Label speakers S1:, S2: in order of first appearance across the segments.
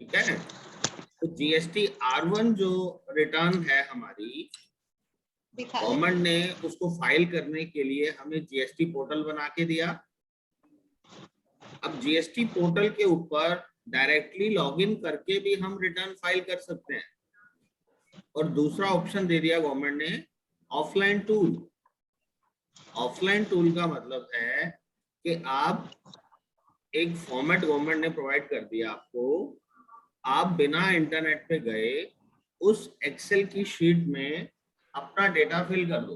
S1: ठीक है। तो जीएसटी R1 जो रिटर्न है हमारी, गवर्नमेंट ने उसको फाइल करने के लिए हमें जीएसटी पोर्टल बना के दिया। अब जीएसटी पोर्टल के ऊपर डायरेक्टली लॉगिन करके भी हम रिटर्न फाइल कर सकते हैं, और दूसरा ऑप्शन दे दिया गवर्नमेंट ने, ऑफलाइन टूल। ऑफलाइन टूल का मतलब है कि आप एक फॉर्मेट गवर्नमेंट ने प्रोवाइड कर दिया आपको, आप बिना इंटरनेट पे गए उस एक्सेल की शीट में अपना डेटा फिल कर दो।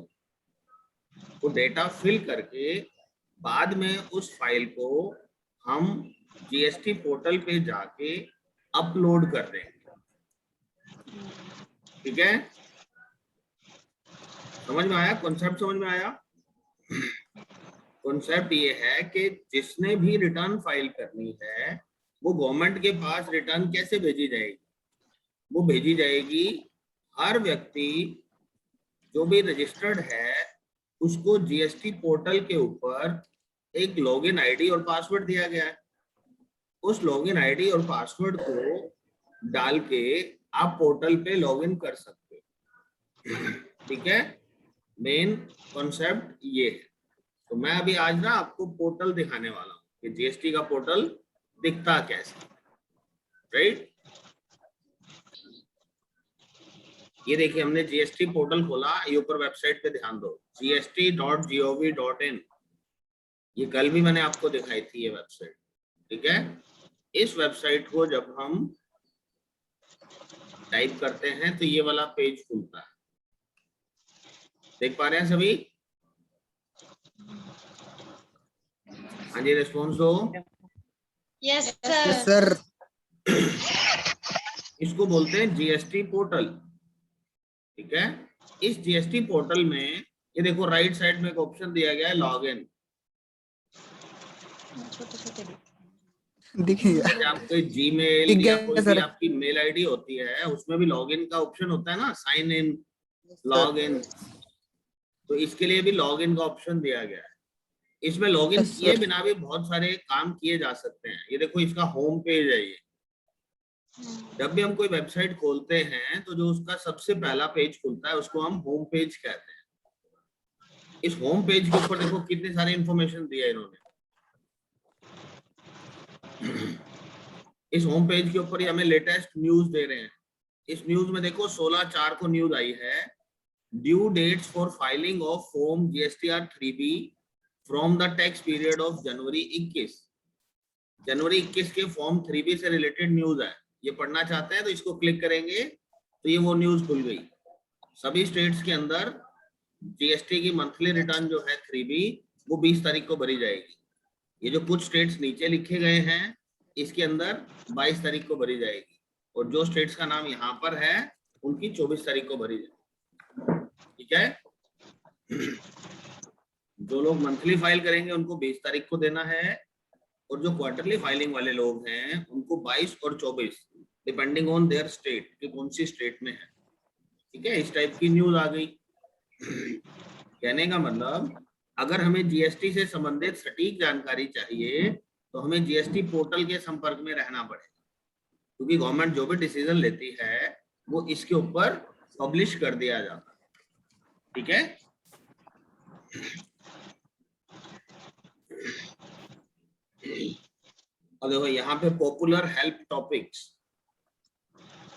S1: वो डेटा फिल करके बाद में उस फाइल को हम जीएसटी पोर्टल पे जाके अपलोड कर देंगे। ठीक है, समझ में आया? कॉन्सेप्ट समझ में आया? कॉन्सेप्ट ये है कि जिसने भी रिटर्न फाइल करनी है वो गवर्नमेंट के पास रिटर्न कैसे भेजी जाएगी? वो भेजी जाएगी, हर व्यक्ति जो भी रजिस्टर्ड है उसको जीएसटी पोर्टल के ऊपर एक लॉगिन आईडी और पासवर्ड दिया गया है। उस लॉगिन आईडी और पासवर्ड को डाल के आप पोर्टल पे लॉगिन कर सकते हो। ठीक है, मेन कॉन्सेप्ट ये है। तो मैं अभी आज ना आपको पोर्टल दिखाने वाला हूँ कि जीएसटी का पोर्टल दिखता कैसे। राइट, ये देखिए हमने जीएसटी पोर्टल खोला, ये ऊपर वेबसाइट पे ध्यान दो, gst.gov.in। ये कल भी मैंने आपको दिखाई थी ये वेबसाइट। ठीक है, इस वेबसाइट को जब हम टाइप करते हैं तो ये वाला पेज खुलता है। देख पा रहे हैं सभी? हाँ जी, रिस्पॉन्स दो।
S2: Yes sir.
S1: इसको बोलते हैं जीएसटी पोर्टल। ठीक है, इस जीएसटी पोर्टल में ये देखो राइट साइड में एक ऑप्शन दिया गया है लॉगिन।
S2: देखिए
S1: आपके जीमेल या कोई भी आपकी मेल आईडी होती है उसमें भी लॉगिन का ऑप्शन होता है ना, साइन इन, लॉग इन। तो इसके लिए भी लॉगिन का ऑप्शन दिया गया है। इसमें लॉगिन किए बिना भी बहुत सारे काम किए जा सकते हैं। ये देखो इसका होम पेज है ये। जब भी हम कोई वेबसाइट खोलते हैं तो जो उसका सबसे पहला पेज खुलता है उसको हम होम पेज कहते हैं। इस होम पेज के ऊपर देखो कितनी सारी इंफॉर्मेशन दी है इन्होंने। इस होम पेज के ऊपर ही हमें लेटेस्ट न्यूज दे रहे हैं। इस न्यूज में देखो 16/4 को न्यूज आई है, due dates for filing of form GSTR 3B from the tax period of January 21। जनवरी 21 के फॉर्म 3B से रिलेटेड न्यूज है। ये पढ़ना चाहते हैं तो इसको क्लिक करेंगे तो ये वो न्यूज खुल गई। सभी स्टेट्स के अंदर जीएसटी की मंथली रिटर्न जो है 3B वो 20 तारीख को भरी जाएगी। ये जो कुछ स्टेट्स नीचे लिखे गए हैं इसके अंदर 22 तारीख को भरी जाएगी, और जो स्टेट्स का नाम यहाँ पर है उनकी 24 तारीख को भरी जाएगी। ठीक है, जो लोग मंथली फाइल करेंगे उनको 20 तारीख को देना है, और जो क्वार्टरली फाइलिंग वाले लोग हैं उनको 22 और 24 डिपेंडिंग ऑन देयर स्टेट कि कौन सी स्टेट में है। ठीक है, इस टाइप की न्यूज आ गई। कहने का मतलब अगर हमें जीएसटी से संबंधित सटीक जानकारी चाहिए तो हमें जीएसटी पोर्टल के संपर्क में रहना पड़ेगा, क्योंकि गवर्नमेंट जो भी डिसीजन लेती है वो इसके ऊपर पब्लिश कर दिया जाता है। ठीक है, और देखो यहाँ पे पॉपुलर हेल्प टॉपिक्स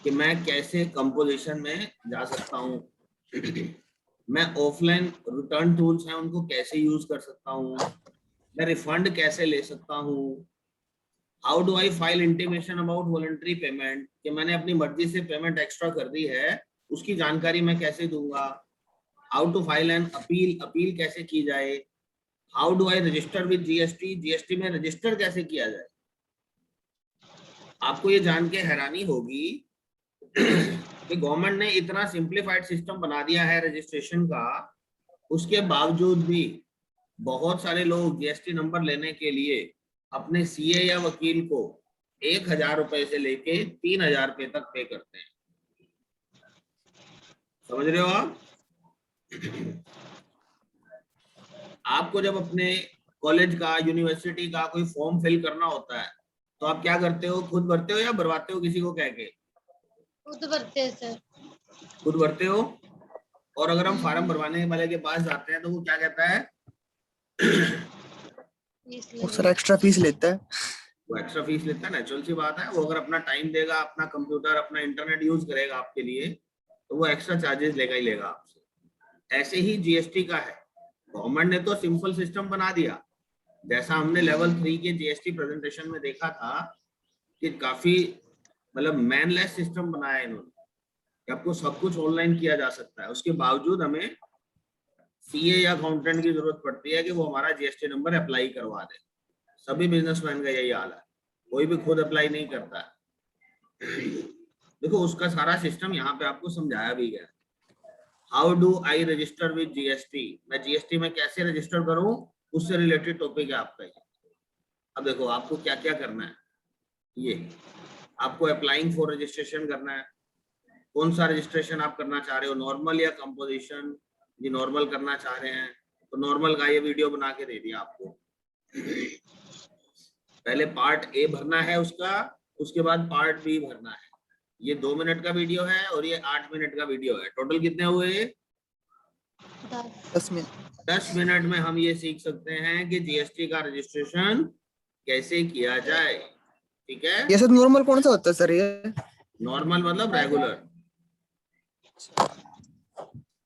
S1: कि मैं कैसे कंपोजिशन में जा सकता हूँ, मैं ऑफलाइन रिटर्न टूल्स हैं उनको कैसे यूज कर सकता हूँ, मैं रिफंड कैसे ले सकता हूँ, how do I file intimation about voluntary payment कि मैंने अपनी मर्जी से पेमेंट एक्स्ट्रा कर दी है उसकी जानकारी मैं कैसे दूंगा, how to file an appeal, appeal कैसे की जाए, how do I register with GST, GST में रजिस्टर कैसे किया जाए। आपको ये जान के हैरानी होगी कि गवर्नमेंट ने इतना सिंप्लीफाइड सिस्टम बना दिया है रजिस्ट्रेशन का, उसके बावजूद भी बहुत सारे लोग जीएसटी नंबर लेने के लिए अपने सीए या वकील को 1000 रुपए से लेके 3000 रुपए तक पे करते हैं। समझ रहे हो आप? आपको जब अपने कॉलेज का, यूनिवर्सिटी का कोई फॉर्म फिल करना होता है तो आप क्या करते हो, खुद भरते हो या भरवाते हो किसी को कह के?
S2: खुद भरते हैं सर।
S1: खुद भरते हो। और अगर हम फॉर्म भरवाने वाले के पास जाते हैं तो वो क्या कहता है?
S2: वो सर एक्स्ट्रा फीस लेता है।
S1: वो एक्स्ट्रा फीस लेता है, नेचुरल सी बात है। वो अगर अपना टाइम देगा, अपना कंप्यूटर, अपना इंटरनेट यूज करेगा आपके लिए, तो वो एक्स्ट्रा चार्जेस लेगा ही लेगा आपसे। ऐसे ही जीएसटी का है। गवर्नमेंट ने तो सिंपल सिस्टम बना दिया, जैसा हमने लेवल 3 के जीएसटी प्रेजेंटेशन में देखा था कि काफी मतलब मैनलेस सिस्टम बनाया इन्होंने कि आपको सब कुछ ऑनलाइन किया जा सकता है। उसके बावजूद हमें सीए या अकाउंटेंट की जरूरत पड़ती है कि वो हमारा जीएसटी नंबर अप्लाई करवा दे। सभी बिजनेसमैन का यही हाल है, कोई भी खुद अप्लाई नहीं करता है। देखो उसका सारा सिस्टम यहाँ पे आपको समझाया भी गया। How do I register with GST, मैं जीएसटी में कैसे रजिस्टर करूं, उससे रिलेटेड टॉपिक है आपका ये। अब देखो आपको क्या क्या करना है। ये आपको अप्लाइंग फॉर रजिस्ट्रेशन करना है। कौन सा रजिस्ट्रेशन आप करना चाह रहे हो, नॉर्मल या कंपोजिशन? जी नॉर्मल करना चाह रहे हैं तो नॉर्मल का ये वीडियो बना के दे दिया आपको। पहले पार्ट ए भरना है उसका, उसके बाद पार्ट बी भरना है। ये 2 मिनट का वीडियो है और ये 8 मिनट का वीडियो है। टोटल कितने हुए?
S2: 10 मिनट।
S1: 10 मिनट में हम ये सीख सकते हैं कि जीएसटी का रजिस्ट्रेशन कैसे किया जाए। ठीक है,
S2: ये सर नॉर्मल कौन सा होता है सर ये?
S1: नॉर्मल मतलब रेगुलर।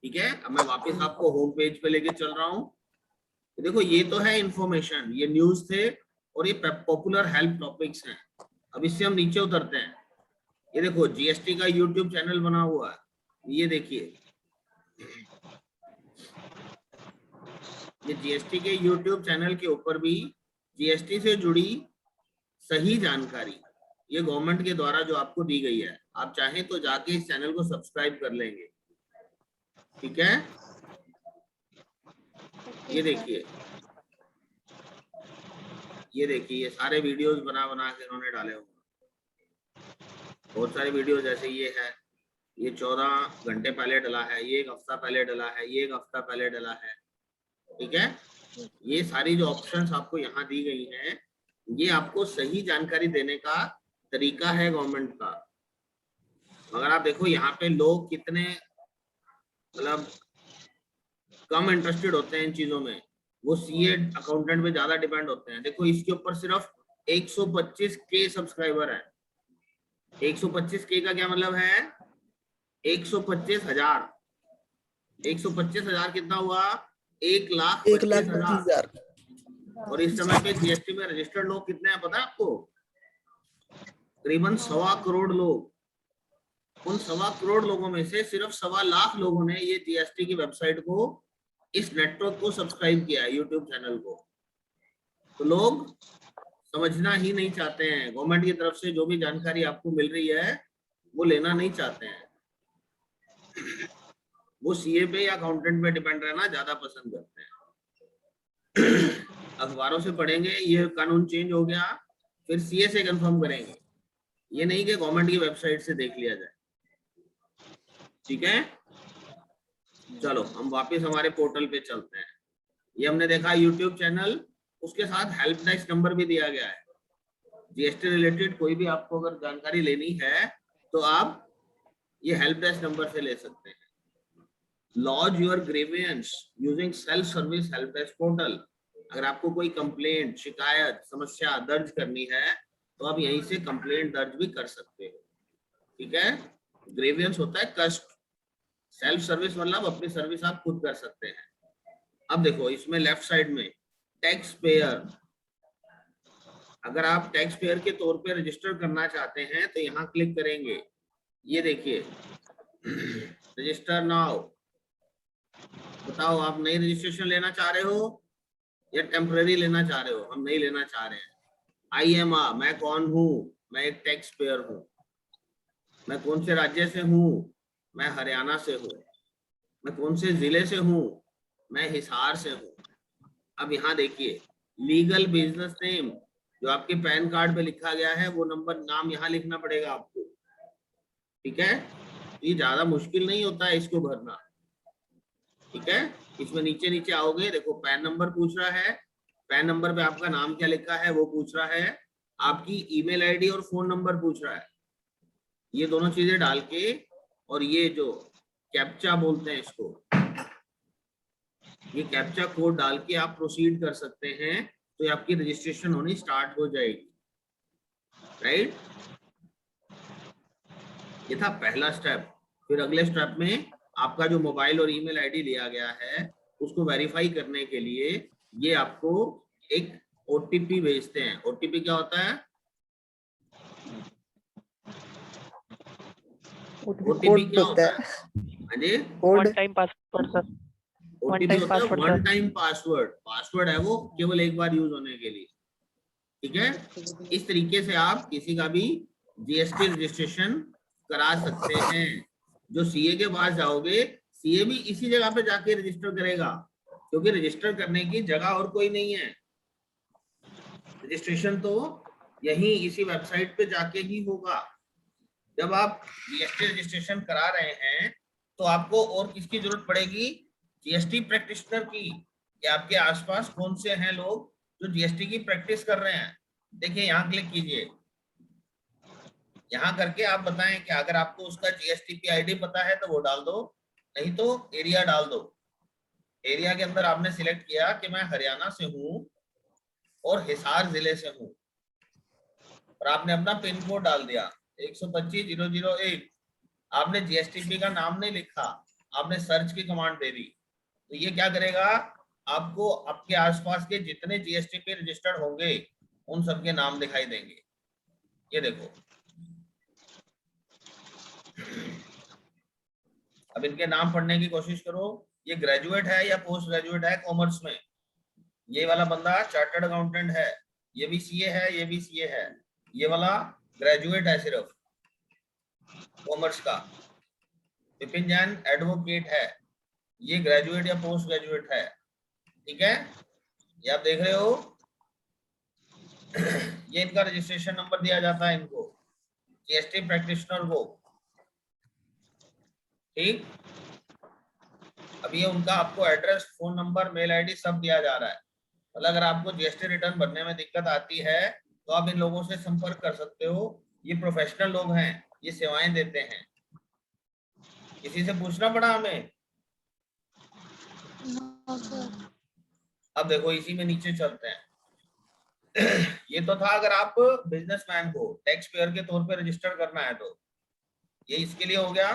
S1: ठीक है, अब मैं वापस आपको होम पेज पे लेके चल रहा हूँ। देखो ये तो है इंफॉर्मेशन, ये न्यूज थे और ये पॉपुलर हेल्प टॉपिक्स हैं। अब इससे हम नीचे उतरते हैं। ये देखो जीएसटी का यूट्यूब चैनल बना हुआ है, ये देखिए। ये जीएसटी के यूट्यूब चैनल के ऊपर भी जीएसटी से जुड़ी सही जानकारी ये गवर्नमेंट के द्वारा जो आपको दी गई है, आप चाहें तो जाके इस चैनल को सब्सक्राइब कर लेंगे। ठीक है, ये देखिए, ये देखिए, ये सारे वीडियोस बना बना के इन्होंने डाले हुए। बहुत सारे वीडियो जैसे ये है, ये 14 घंटे पहले डला है, ये 1 हफ्ता पहले डला है, ये 1 हफ्ता पहले डला है। ठीक है, ये सारी जो ऑप्शंस आपको यहाँ दी गई हैं, ये आपको सही जानकारी देने का तरीका है गवर्नमेंट का। मगर आप देखो यहाँ पे लोग कितने मतलब कम इंटरेस्टेड होते हैं इन चीजों में, वो सीए अकाउंटेंट पे ज्यादा डिपेंड होते हैं। देखो इसके ऊपर सिर्फ 125 के सब्सक्राइबर है। 125 के का क्या मतलब है? 125,000। 125,000 कितना हुआ? 1,25,000। और इस समय पे जीएसटी में रजिस्टर्ड लोग कितने हैं पता है आपको? करीबन 1.25 करोड़ लोग। उन 1.25 करोड़ लोगों में से सिर्फ 1.25 लाख लोगों ने ये जीएसटी की वेबसाइट को, इस नेटवर्क को सब्सक्राइब किया है, यूट्यूब चैनल को। तो लोग समझना ही नहीं चाहते हैं, गवर्नमेंट की तरफ से जो भी जानकारी आपको मिल रही है वो लेना नहीं चाहते हैं। वो सीए पे या अकाउंटेंट पे डिपेंड रहना ज्यादा पसंद करते हैं। अखबारों से पढ़ेंगे ये कानून चेंज हो गया, फिर सीए से कंफर्म करेंगे, ये नहीं कि गवर्नमेंट की वेबसाइट से देख लिया जाए। ठीक है, चलो हम वापस हमारे पोर्टल पे चलते हैं। ये हमने देखा यूट्यूब चैनल, उसके साथ हेल्प डेस्क नंबर भी दिया गया है। जीएसटी रिलेटेड कोई भी आपको अगर जानकारी लेनी है तो आप ये हेल्प डेस्क नंबर से ले सकते हैं। Lodge your grievance using self service help desk portal. अगर आपको कोई कंप्लेंट, शिकायत, समस्या दर्ज करनी है तो आप यहीं से कंप्लेंट दर्ज भी कर सकते हो। ठीक है, ग्रीवेंस होता है कष्ट, सेल्फ सर्विस मतलब अपनी सर्विस आप खुद कर सकते हैं। अब देखो इसमें लेफ्ट साइड में टैक्स पेयर, अगर आप टैक्स पेयर के तौर पे रजिस्टर करना चाहते हैं तो यहाँ क्लिक करेंगे। ये देखिए रजिस्टर नाउ। बताओ आप नई रजिस्ट्रेशन लेना चाह रहे हो या टेम्पररी लेना चाह रहे हो? हम नहीं लेना चाह रहे हैं। आई एम आ, मैं कौन हूँ? मैं एक टैक्स पेयर हूँ। मैं कौन से राज्य से हूँ? मैं हरियाणा से हूँ। मैं कौन से जिले से हूँ? मैं हिसार से हूँ। अब यहाँ देखिए लीगल बिजनेस नेम, जो आपके पैन कार्ड पे लिखा गया है वो नंबर, नाम यहाँ लिखना पड़ेगा आपको। ठीक है, ये ज्यादा मुश्किल नहीं होता है इसको भरना। ठीक है, इसमें नीचे नीचे आओगे, देखो पैन नंबर पूछ रहा है, पैन नंबर पे आपका नाम क्या लिखा है वो पूछ रहा है, आपकी ईमेल आईडी और फोन नंबर पूछ रहा है। ये दोनों चीजें डाल के और ये जो कैप्चा बोलते हैं इसको, ये कैप्चा कोड डाल के आप प्रोसीड कर सकते हैं, तो ये आपकी रजिस्ट्रेशन होनी स्टार्ट हो जाएगी। राइट, ये था पहला स्टेप। फिर अगले स्टेप में आपका जो मोबाइल और ईमेल आईडी लिया गया है उसको वेरीफाई करने के लिए ये आपको एक ओटीपी भेजते हैं। ओटीपी क्या होता है? ओटीपी क्या होता है? हाँ जी,
S2: code.
S3: One time password sir.
S1: OTP
S3: time
S1: होता है
S3: password,
S1: one
S3: sir.
S1: Time password. Password है वो केवल एक बार यूज होने के लिए। ठीक है, इस तरीके से आप किसी का भी जीएसटी रजिस्ट्रेशन करा सकते हैं। जो सीए के पास जाओगे, सीए भी इसी जगह पे जाके रजिस्टर करेगा, क्योंकि रजिस्टर करने की जगह और कोई नहीं है। रजिस्ट्रेशन तो यहीं इसी वेबसाइट पे जाके ही होगा। जब आप जीएसटी रजिस्ट्रेशन करा रहे हैं तो आपको और किसकी जरूरत पड़ेगी? जीएसटी प्रैक्टिशनर की। या आपके आसपास कौन से हैं लोग जो जीएसटी की प्रैक्टिस कर रहे हैं? देखिए यहाँ क्लिक कीजिए, यहाँ करके आप बताएं कि अगर आपको उसका जीएसटीपी आईडी पता है तो वो डाल दो, नहीं तो एरिया डाल दो। एरिया के अंदर आपने सिलेक्ट किया कि मैं हरियाणा से हूँ और हिसार जिले से हूँ, और आपने अपना पिन कोड डाल दिया 125,001। आपने जीएसटीपी का नाम नहीं लिखा, आपने सर्च की कमांड दे दी, तो ये क्या करेगा? आपको आपके आसपास के जितने जीएसटीपी रजिस्टर्ड होंगे उन सबके नाम दिखाई देंगे। ये देखो, अब इनके नाम पढ़ने की कोशिश करो। ये ग्रेजुएट है या पोस्ट ग्रेजुएट है कॉमर्स में? ये वाला बंदा चार्टर्ड अकाउंटेंट है, ये भी सीए है, ये भी सीए है। ये वाला ग्रेजुएट है सिर्फ कॉमर्स का। विपिन जैन एडवोकेट है, ये ग्रेजुएट या पोस्ट ग्रेजुएट है। ठीक है, ये आप देख रहे हो। ये इनका रजिस्ट्रेशन नंबर दिया जाता है इनको, जीएसटी प्रैक्टिशनर को। ठीक, अब ये उनका आपको address, phone number, mail ID सब दिया जा रहा है। मतलब अगर आपको जीएसटी रिटर्न भरने में दिक्कत आती है तो आप इन लोगों से संपर्क कर सकते हो। ये प्रोफेशनल लोग हैं, ये सेवाएं देते हैं। किसी से पूछना पड़ा हमें? अब देखो इसी में नीचे चलते हैं। ये तो था अगर आप बिजनेसमैन को टैक्स पेयर के तौर पे रजिस्टर करना है तो ये इसके लिए हो गया।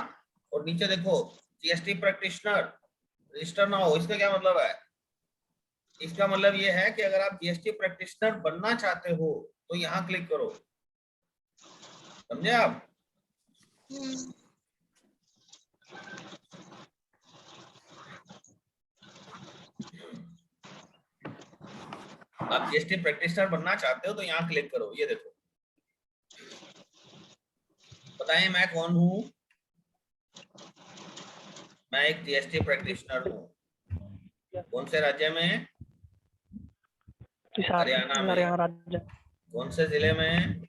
S1: और नीचे देखो जीएसटी प्रैक्टिशनर रजिस्टर ना हो, इसका क्या मतलब है? इसका मतलब ये है कि अगर आप जीएसटी प्रैक्टिशनर बनना चाहते हो तो यहाँ क्लिक करो। समझे आप? आप जीएसटी प्रैक्टिशनर बनना चाहते हो तो यहाँ क्लिक करो। ये देखो, बताएं मैं कौन हूँ? मैं एक जीएसटी प्रैक्टिशनर हूँ। कौन से राज्य में? हरियाणा में।
S3: हरियाणा राज्य।
S1: कौन से जिले में?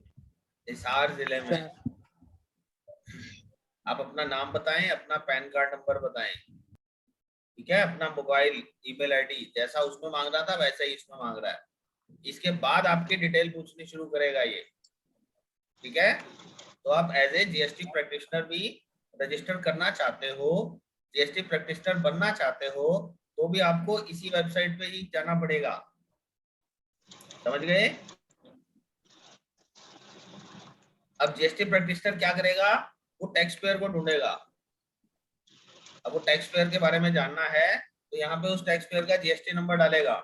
S1: हिसार जिले में। आप अपना नाम बताएं, अपना पैन कार्ड नंबर बताएं। ठीक है, अपना मोबाइल, ईमेल आईडी जैसा उसमें मांग रहा था वैसे ही इसमें मांग रहा है। इसके बाद आपकी डिटेल पूछनी शुरू करेगा ये। ठीक है, तो आप एज ए जीएसटी प्रैक्टिशनर भी रजिस्टर करना चाहते हो, जीएसटी प्रैक्टिशनर बनना चाहते हो तो भी आपको इसी वेबसाइट पे ही जाना पड़ेगा। समझ गए? अब जीएसटी प्रैक्टिशनर क्या करेगा? वो टैक्स पेयर को ढूंढेगा। अब वो टैक्स पेयर के बारे में जानना है तो यहाँ पे उस टैक्स पेयर का जीएसटी नंबर डालेगा।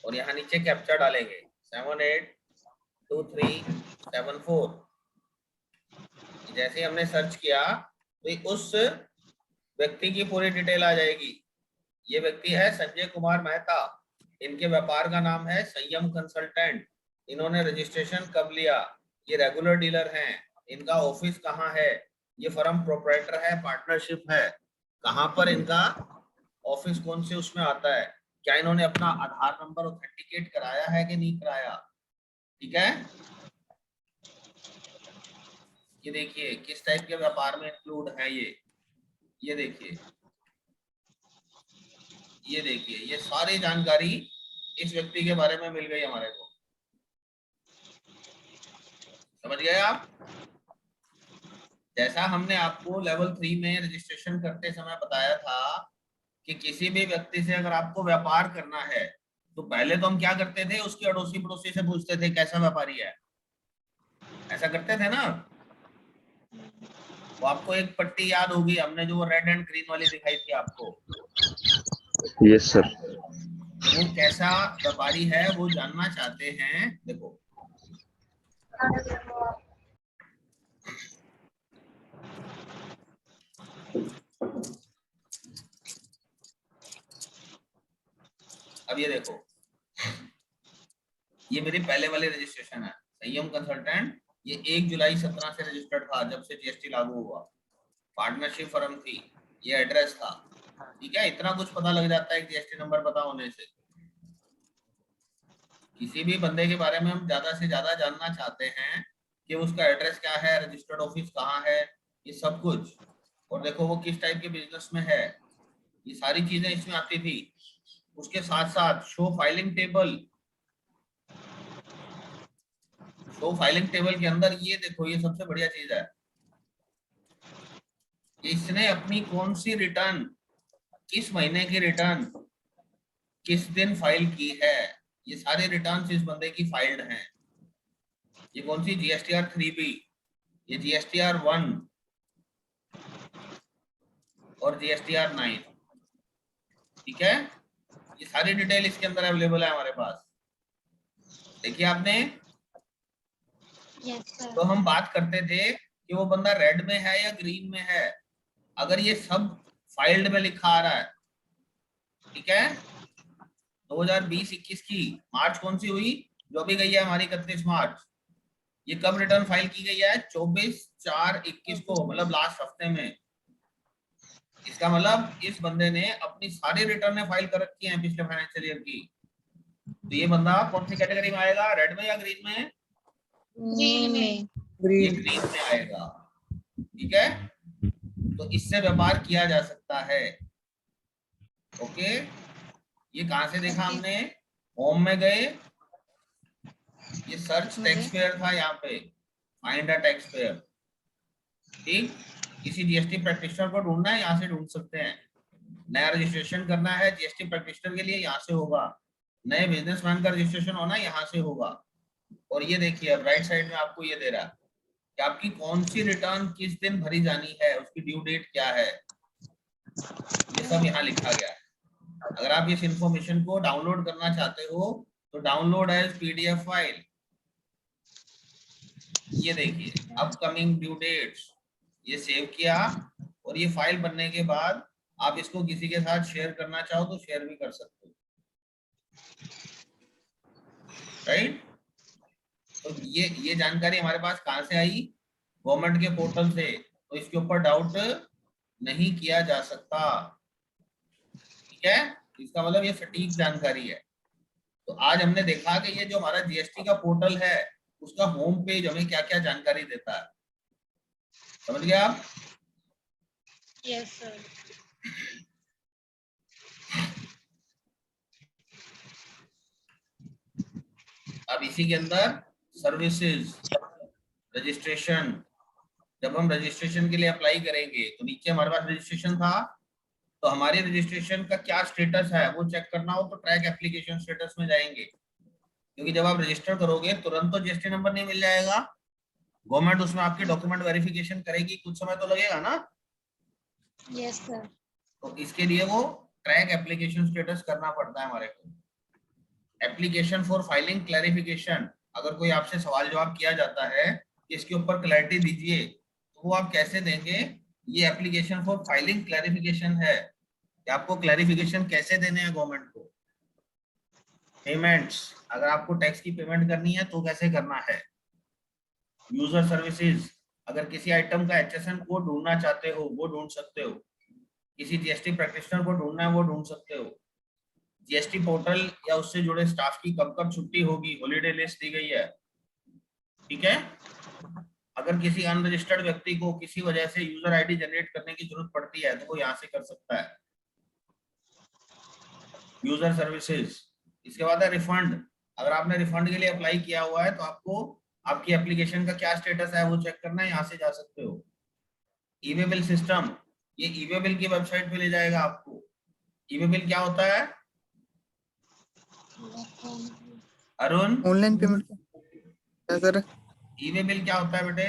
S1: और यहाँ नीचे कैप्चा डालेंगे 782374। जैसे हमने सर्च किया तो उस व्यक्ति की पूरी डिटेल आ जाएगी। ये व्यक्ति है संजय कुमार मेहता, इनके व्यापार का नाम है संयम कंसल्टेंट। इन्होंने रजिस्ट्रेशन कब लिया? ये रेगुलर डीलर हैं। इनका ऑफिस कहाँ है? ये फर्म प्रोप्राइटर है, पार्टनरशिप है। कहाँ पर इनका ऑफिस, कौन से उसमें आता है? क्या इन्होंने अपना आधार नंबर ऑथेंटिकेट कराया है कि नहीं कराया? ठीक है, ये देखिए किस टाइप के व्यापार में इंक्लूड है ये देखिए, ये देखिए, ये सारी जानकारी इस व्यक्ति के बारे में मिल गई हमारे को। समझ गए आप? जैसा हमने आपको लेवल 3 में रजिस्ट्रेशन करते समय बताया था कि किसी भी व्यक्ति से अगर आपको व्यापार करना है तो पहले तो हम क्या करते थे, उसकी अड़ोसी पड़ोसी से पूछते थे कैसा व्यापारी है, ऐसा करते थे ना। वो आपको एक पट्टी याद होगी, हमने जो रेड एंड ग्रीन वाली दिखाई थी आपको।
S3: Yes sir.
S1: वो कैसा व्यापारी है वो जानना चाहते हैं। देखो अब ये देखो, ये मेरी पहले वाली रजिस्ट्रेशन है, संयम कंसल्टेंट। ये 1 जुलाई 17 से रजिस्टर्ड था, जब से जीएसटी लागू हुआ। पार्टनरशिप फर्म थी, ये एड्रेस था। ठीक है, इतना कुछ पता लग जाता है जीएसटी नंबर पता होने से। किसी भी बंदे के बारे में हम ज्यादा से ज्यादा जानना चाहते हैं कि उसका एड्रेस क्या है, रजिस्टर्ड ऑफिस कहाँ है, ये सब कुछ। और देखो वो किस टाइप के बिजनेस में है, ये सारी चीजें इसमें आती थी। उसके साथ साथ show filing table. Show filing table के अंदर ये देखो, ये सबसे बढ़िया चीज है, इसने अपनी कौन सी रिटर्न, किस महीने की रिटर्न किस दिन फाइल की है। ये सारे रिटर्न्स इस बंदे की फाइल्ड हैं। ये कौन सी, जीएसटीआर 3B, ये जीएसटीआर 1 और जीएसटीआर 9। ठीक है, ये सारी डिटेल इसके अंदर अवेलेबल है हमारे पास। देखिए आपने। तो हम बात करते थे कि वो बंदा रेड में है या ग्रीन में है। अगर ये सब फाइल्ड में लिखा आ रहा है, ठीक है, 2020-21 की मार्च कौन सी हुई, जो अभी गई है हमारी 31 मार्च। ये कब रिटर्न फाइल की गई है, 24/4/21 को, मतलब लास्ट हफ्ते में। इसका मतलब इस बंदे ने अपनी सारी रिटर्न फाइल कर रखी है पिछले फाइनेंशियल ईयर की। तो ये बंदा कौन सी कैटेगरी में आएगा, रेड में या ग्रीन में?
S2: ग्रीन में।
S1: ये
S2: ग्रीन।
S1: ग्रीन में आएगा। ठीक है, तो इससे व्यापार किया जा सकता है। ओके, ये कहां से देखा हमने, होम में गए, ये सर्च टैक्स पेयर था, यहाँ पे फाइंड अ टैक्स पेयर। ठीक, किसी जीएसटी प्रैक्टिशनर को ढूंढना है, यहाँ से ढूंढ सकते हैं। नया रजिस्ट्रेशन करना है जीएसटी प्रैक्टिशनर के लिए, यहाँ से होगा। नए बिजनेसमैन का रजिस्ट्रेशन होना यहाँ से होगा। और ये देखिए अब राइट साइड में आपको ये दे रहा है कि आपकी कौन सी रिटर्न किस दिन भरी जानी है, उसकी ड्यू डेट क्या है, ये सब यहाँ लिखा गया है। अगर आप इस इंफॉर्मेशन को डाउनलोड करना चाहते हो तो डाउनलोड एज पीडीएफ फाइल। ये देखिए अपकमिंग ड्यू डेट्स, ये सेव किया, और ये फाइल बनने के बाद आप इसको किसी के साथ शेयर करना चाहो तो शेयर भी कर सकते हो। राइट, तो ये जानकारी हमारे पास कहां से आई, गवर्नमेंट के पोर्टल से। तो इसके ऊपर डाउट नहीं किया जा सकता। ठीक है, इसका मतलब ये सटीक जानकारी है। तो आज हमने देखा कि ये जो हमारा जीएसटी का पोर्टल है उसका होम पेज हमें क्या क्या जानकारी देता है। समझ गए आप?
S2: Yes sir.
S1: अब इसी के अंदर सर्विसेज, रजिस्ट्रेशन, जब हम रजिस्ट्रेशन के लिए अप्लाई करेंगे तो नीचे हमारे पास रजिस्ट्रेशन था, तो हमारे रजिस्ट्रेशन का क्या स्टेटस है वो चेक करना हो तो ट्रैक एप्लीकेशन स्टेटस में जाएंगे। क्योंकि जब आप रजिस्टर करोगे तुरंत तो जीएसटी नंबर नहीं मिल जाएगा, गवर्नमेंट उसमें आपके डॉक्यूमेंट वेरिफिकेशन करेगी, कुछ समय तो लगेगा ना।
S2: Yes sir.
S1: तो इसके लिए वो ट्रैक एप्लीकेशन स्टेटस करना पड़ता है हमारे को। एप्लीकेशन फॉर फाइलिंग क्लैरिफिकेशन, अगर कोई आपसे सवाल जवाब किया जाता है कि इसके ऊपर क्लैरिटी दीजिए, तो वो आप कैसे देंगे, ये एप्लीकेशन फॉर फाइलिंग क्लैरिफिकेशन है कि आपको क्लैरिफिकेशन कैसे देने हैं गवर्नमेंट को। पेमेंट्स, अगर आपको टैक्स की पेमेंट करनी है तो कैसे करना है। यूजर सर्विसेज, अगर किसी आइटम का एचएसएन कोड ढूंढना चाहते हो वो ढूंढ सकते हो, किसी जीएसटी प्रैक्टिशनर को ढूंढना है वो ढूंढ सकते हो। जीएसटी पोर्टल या उससे जुड़े स्टाफ की कब कब छुट्टी होगी, हॉलीडे लिस्ट दी गई है। ठीक है, अगर किसी अनरजिस्टर्ड व्यक्ति को किसी वजह से यूजर आईडी जनरेट करने की जरूरत पड़ती है तो वो यहाँ से कर सकता है। User services. इसके बाद है रिफंड। अगर आपने रिफंड के लिए अप्लाई किया हुआ है तो आपको आपकी एप्लीकेशन का क्या स्टेटस है वो चेक करना है, यहाँ से जा सकते हो। ई वे बिल सिस्टम, ये ई वे बिल की वेबसाइट पे ले जाएगा आपको। ई वे बिल क्या होता है अरुण?
S4: ऑनलाइन पेमेंट क्या सर?
S1: ई वे बिल क्या होता है बेटे?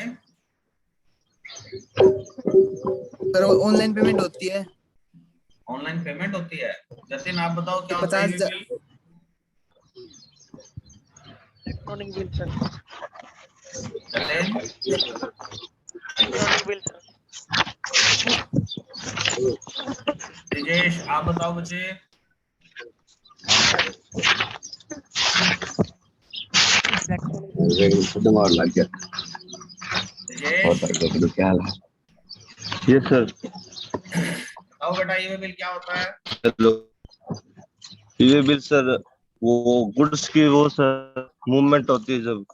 S4: सर ऑनलाइन पेमेंट होती है।
S1: ऑनलाइन पेमेंट होती है। जतिन आप बताओ क्या
S4: ये
S1: होता है ई
S4: 50,000
S1: way bill?
S5: Electronic bill sir.
S1: Jatin
S5: electronic bill sir.
S1: Brijesh आप बताओ बच्चे।
S3: दिमाग लग गया।
S1: ब्रिजेश
S3: क्या हाल है? Yes sir.
S1: बताओ बेटा ई वे बिल क्या होता है?
S3: हेलो। ये बिल सर वो गुड्स की वो सर मूवमेंट होती है जब।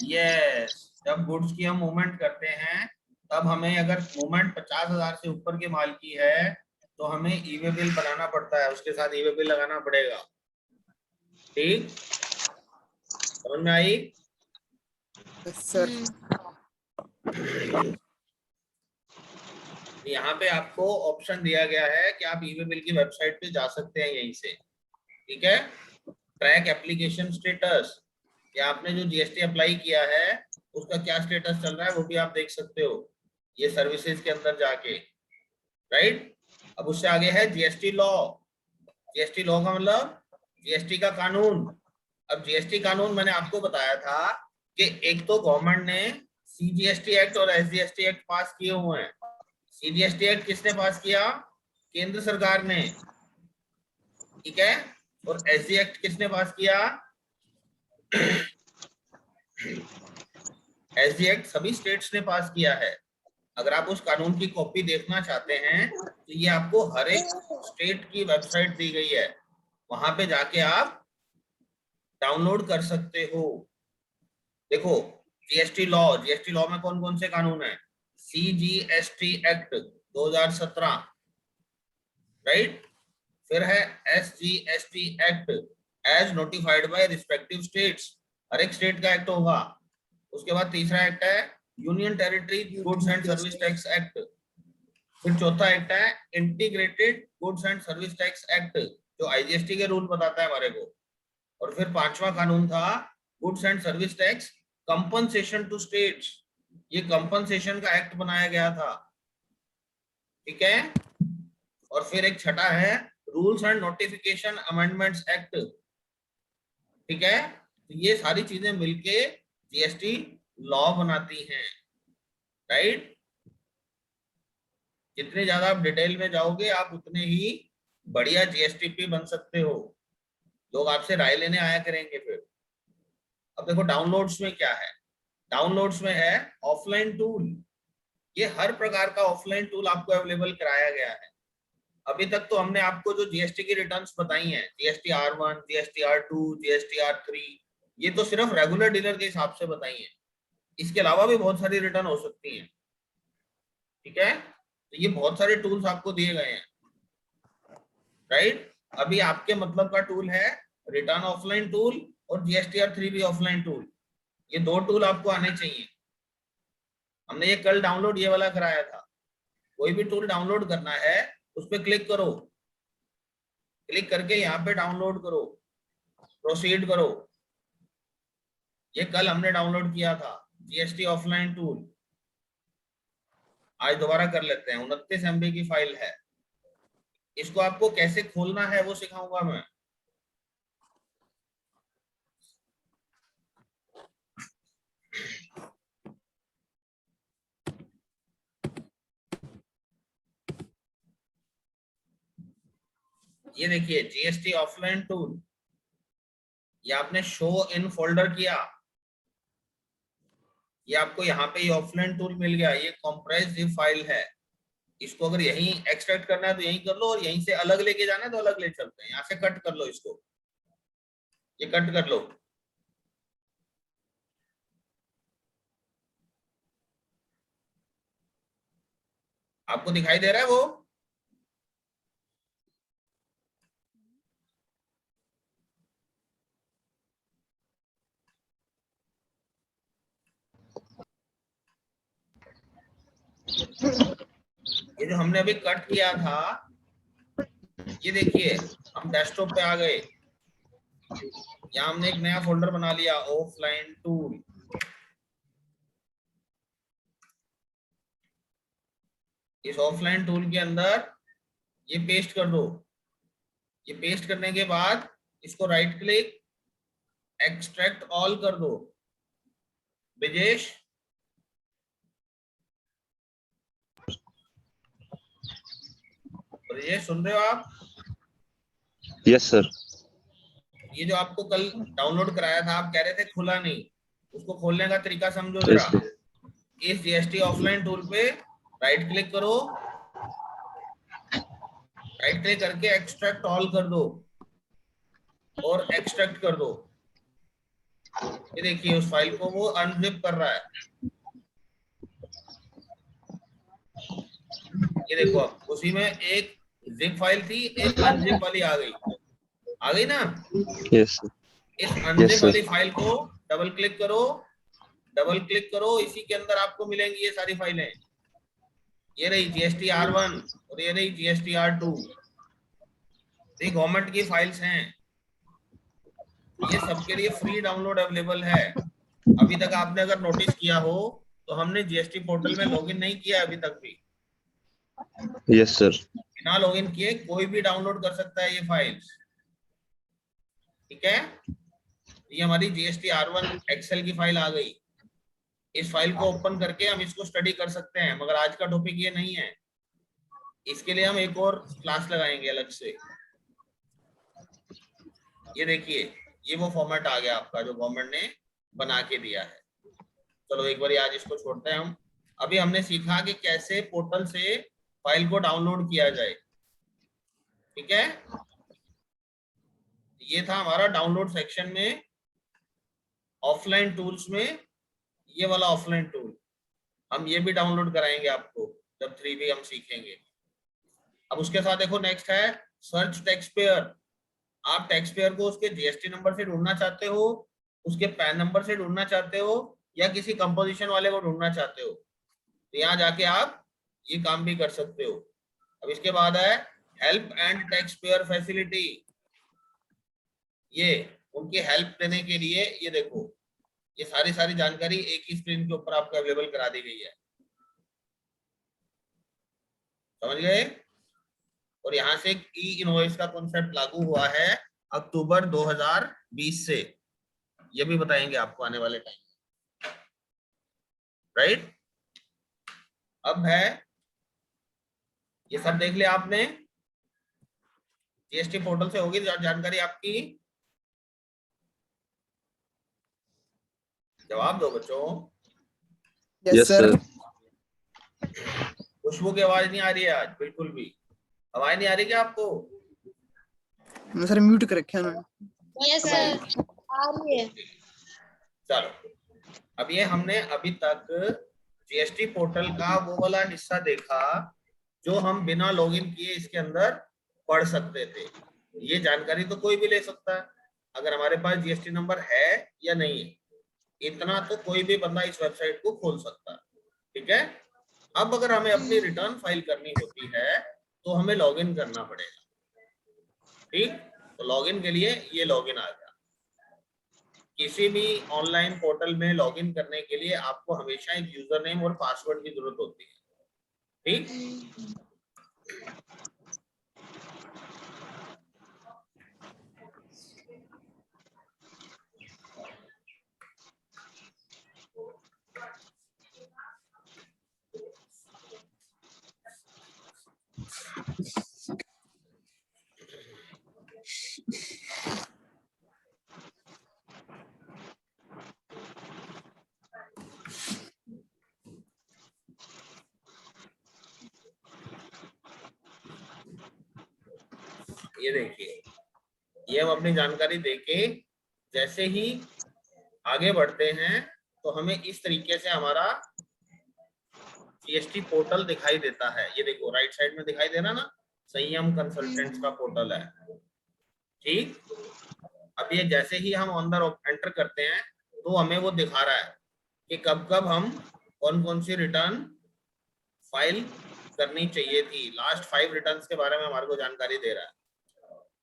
S1: यस, जब गुड्स की हम मूवमेंट करते हैं तब हमें, अगर मूवमेंट 50,000 से ऊपर के माल की है तो हमें ई वे बिल बनाना पड़ता है, उसके साथ ई वे बिल लगाना पड़ेगा। ठीक, समझ में आई?
S4: सर
S1: यहाँ पे आपको ऑप्शन दिया गया है कि आप ई वे बिल की वेबसाइट पे जा सकते हैं यहीं से। ठीक है, ट्रैक एप्लीकेशन स्टेटस, या आपने जो जीएसटी अप्लाई किया है उसका क्या स्टेटस चल रहा है वो भी आप देख सकते हो ये सर्विसेज के अंदर जाके। राइट, अब उससे आगे है जीएसटी लॉ। जीएसटी लॉ का मतलब जीएसटी का कानून। अब जीएसटी कानून मैंने आपको बताया था कि एक तो गवर्नमेंट ने सीजीएसटी एक्ट और एसजीएसटी एक्ट पास किए हुए हैं। सीजीएसटी एक्ट किसने पास किया? केंद्र सरकार ने। ठीक है, और एसजी एक्ट किसने पास किया? एसजी एक्ट सभी स्टेट्स ने पास किया है। अगर आप उस कानून की कॉपी देखना चाहते हैं तो ये आपको हर एक स्टेट की वेबसाइट दी गई है, वहां पे जाके आप डाउनलोड कर सकते हो। देखो, जीएसटी लॉ में कौन कौन से कानून है? CGST act 2017, right. फिर है SGST act as notified by respective states, हर एक स्टेट का एक्ट होगा। उसके बाद तीसरा एक्ट है union territory goods and service tax act. फिर चौथा एक्ट है integrated goods and service tax act, जो आईजीएसटी के रूल बताता है हमारे को। और फिर पांचवा कानून था goods and service tax compensation to states, ये कंपनसेशन का एक्ट बनाया गया था। ठीक है, और फिर एक छठा है rules and notification amendments act. ठीक है, तो ये सारी चीजें मिलके जीएसटी लॉ बनाती हैं। राइट, जितने ज्यादा आप डिटेल में जाओगे आप उतने ही बढ़िया जीएसटीपी बन सकते हो। लोग आपसे राय लेने आया करेंगे फिर। अब देखो डाउनलोड्स में क्या है। डाउनलोड्स में है ऑफलाइन टूल। ये हर प्रकार का ऑफलाइन टूल आपको अवेलेबल कराया गया है। अभी तक तो हमने आपको जो जीएसटी की रिटर्न्स बताई हैं, GST R1, GST R2, GST R3, ये तो सिर्फ रेगुलर डीलर के हिसाब से बताई हैं। इसके अलावा भी बहुत सारी रिटर्न हो सकती हैं। ठीक है, तो ये बहुत सारे टूल्स आपको दिए गए हैं। राइट, अभी आपके मतलब का टूल है रिटर्न ऑफलाइन टूल और जीएसटी R3 भी ऑफलाइन टूल। ये दो टूल आपको आने चाहिए। हमने ये कल डाउनलोड ये वाला कराया था। कोई भी टूल डाउनलोड करना है उस पर क्लिक करो, क्लिक करके यहाँ पे डाउनलोड करो, प्रोसीड करो। ये कल हमने डाउनलोड किया था जीएसटी ऑफलाइन टूल। आज दोबारा कर लेते हैं, 29 MB की फाइल है। इसको आपको कैसे खोलना है वो सिखाऊंगा मैं। ये देखिए जीएसटी ऑफलाइन टूल, ये आपने शो इन फोल्डर किया, ये आपको यहाँ पे ऑफलाइन टूल मिल गया। ये कॉम्प्रेस जिप फाइल है। इसको अगर यहीं एक्सट्रैक्ट करना है तो यहीं कर लो, और यहीं से अलग लेके जाना है तो अलग ले चलते हैं। यहाँ से कट कर लो इसको, ये कट कर लो। आपको दिखाई दे रहा है वो? ये जो हमने अभी कट किया था, ये देखिए हम डेस्कटॉप पे आ गए, यहाँ हमने एक नया फोल्डर बना लिया, ऑफलाइन टूल। इस ऑफलाइन टूल के अंदर ये पेस्ट कर दो। ये पेस्ट करने के बाद इसको राइट क्लिक, एक्सट्रैक्ट ऑल कर दो। ब्रिजेश, ब्रिजेश सुन रहे हो आप?
S3: Yes sir.
S1: ये जो आपको कल डाउनलोड कराया था, आप कह रहे थे खुला नहीं, उसको खोलने का तरीका समझो
S3: यस
S1: जरा।
S3: सर।
S1: इस जीएसटी ऑफलाइन टूल पे राइट क्लिक करो, राइट क्लिक करके एक्सट्रैक्ट ऑल कर दो और एक्सट्रैक्ट कर दो। ये देखिए उस फाइल को वो अनजिप कर रहा है। ये देखो अब उसी में एक जिप फाइल थी, एक अनजिप वाली आ गई ना।
S3: Yes sir.
S1: इस
S3: Yes,
S1: अनजिप
S3: sir.
S1: वाली फाइल को डबल क्लिक करो, डबल क्लिक करो, इसी के अंदर आपको मिलेंगी ये सारी फाइलें। ये रही जीएसटी R1 और ये रही जीएसटी R2। ये गवर्नमेंट की फाइल्स हैं, ये सबके लिए फ्री डाउनलोड अवेलेबल है। अभी तक आपने अगर नोटिस किया हो तो हमने जीएसटी पोर्टल में लॉगिन नहीं किया अभी तक भी।
S3: Yes sir.
S1: बिना लॉगिन किए कोई भी डाउनलोड कर सकता है ये फाइल्स, ठीक है। ये हमारी जीएसटी R1 एक्सेल की फाइल आ गई। इस फाइल को ओपन करके हम इसको स्टडी कर सकते हैं, मगर आज का टॉपिक ये नहीं है, इसके लिए हम एक और क्लास लगाएंगे अलग से। ये देखिए ये वो फॉर्मेट आ गया आपका जो गवर्नमेंट ने बना के दिया है। चलो एक बार आज इसको छोड़ते हैं हम। अभी हमने सीखा कि कैसे पोर्टल से फाइल को डाउनलोड किया जाए, ठीक है। ये था हमारा डाउनलोड सेक्शन में, ऑफलाइन टूल्स में ये वाला ऑफलाइन टूल। हम ये भी डाउनलोड कराएंगे आपको जब 3B हम सीखेंगे। अब उसके साथ देखो नेक्स्ट है सर्च टैक्स पेयर। आप टैक्स पेयर को उसके जीएसटी नंबर से ढूंढना चाहते हो, उसके पैन नंबर से ढूंढना चाहते हो, या किसी कंपोजिशन वाले को ढूंढना चाहते हो, तो यहाँ जाके आप ये काम भी कर सकते हो। अब इसके बाद है help and tax payer facility. ये उनकी हेल्प देने के लिए, ये देखो ये सारी जानकारी एक ही स्क्रीन के ऊपर आपको अवेलेबल करा दी गई है, समझ गए। और यहाँ से ई इनवॉइस का कॉन्सेप्ट लागू हुआ है अक्टूबर 2020 से, ये भी बताएंगे आपको आने वाले टाइम, राइट। अब है ये सब देख लिया आपने, जीएसटी पोर्टल से होगी जानकारी आपकी। जवाब दो बच्चों।
S4: Yes sir.
S1: खुशबू की आवाज नहीं आ रही है आज बिल्कुल भी, आवाज नहीं आ रही क्या आपको?
S4: सर म्यूट कर रखे हैं उन्होंने।
S2: यस सर, आ रही है।
S1: चलो अब ये हमने अभी तक जीएसटी पोर्टल का वो वाला हिस्सा देखा जो हम बिना लॉगिन किए इसके अंदर पढ़ सकते थे। ये जानकारी तो कोई भी ले सकता है अगर हमारे पास जीएसटी नंबर है या नहीं है, इतना तो कोई भी बंदा इस वेबसाइट को खोल सकता है, ठीक है। अब अगर हमें अपनी रिटर्न फाइल करनी होती है तो हमें लॉगिन करना पड़ेगा, ठीक। तो लॉगिन के लिए ये लॉगिन आ गया। किसी भी ऑनलाइन पोर्टल में लॉगिन करने के लिए आपको हमेशा एक यूजर नेम और पासवर्ड की जरूरत होती है, ठीक। ये देखिए ये हम अपनी जानकारी देके जैसे ही आगे बढ़ते हैं तो हमें इस तरीके से हमारा जीएसटी पोर्टल दिखाई देता है। ये देखो राइट साइड में दिखाई दे रहा ना, संयम कंसल्टेंट्स का पोर्टल है, ठीक। अब ये जैसे ही हम अंदर एंटर करते हैं तो हमें वो दिखा रहा है कि कब कब हम कौन कौन सी रिटर्न फाइल करनी चाहिए थी। लास्ट 5 रिटर्न्स के बारे में हमारे को जानकारी दे रहा है।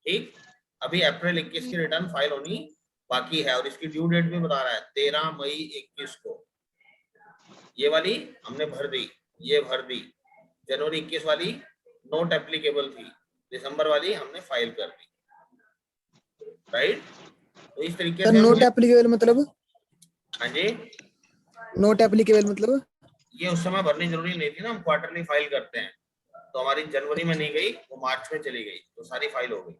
S1: ठीक, अभी अप्रैल 21 की रिटर्न फाइल होनी बाकी है और इसकी ड्यू डेट भी बता रहा है 13 मई 21 को। ये वाली हमने भर दी, ये भर दी। जनवरी 21 वाली नोट एप्लीकेबल थी, दिसंबर वाली हमने फाइल कर दी, राइट। तो इस तरीके
S4: सर
S1: से
S4: नोट एप्लीकेबल मतलब?
S1: हाँ जी,
S4: नोट एप्लीकेबल मतलब?
S1: ये उस समय भरनी जरूरी नहीं थी ना, हम क्वार्टरली फाइल करते हैं, तो हमारी जनवरी में नहीं गई, वो मार्च में चली गई, तो सारी फाइल हो गई।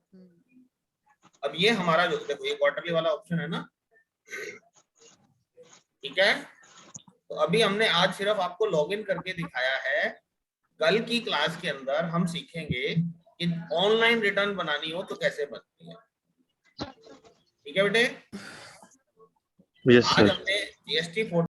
S1: अब ये हमारा जो देखो ये क्वार्टरली वाला ऑप्शन है ना, ठीक है। तो अभी हमने आज सिर्फ आपको लॉगिन करके दिखाया है। कल की क्लास के अंदर हम सीखेंगे कि ऑनलाइन रिटर्न बनानी हो तो कैसे बनती है। ठीक है बेटे,
S3: Yes,
S1: आज
S3: sir.
S1: हमने जीएसटी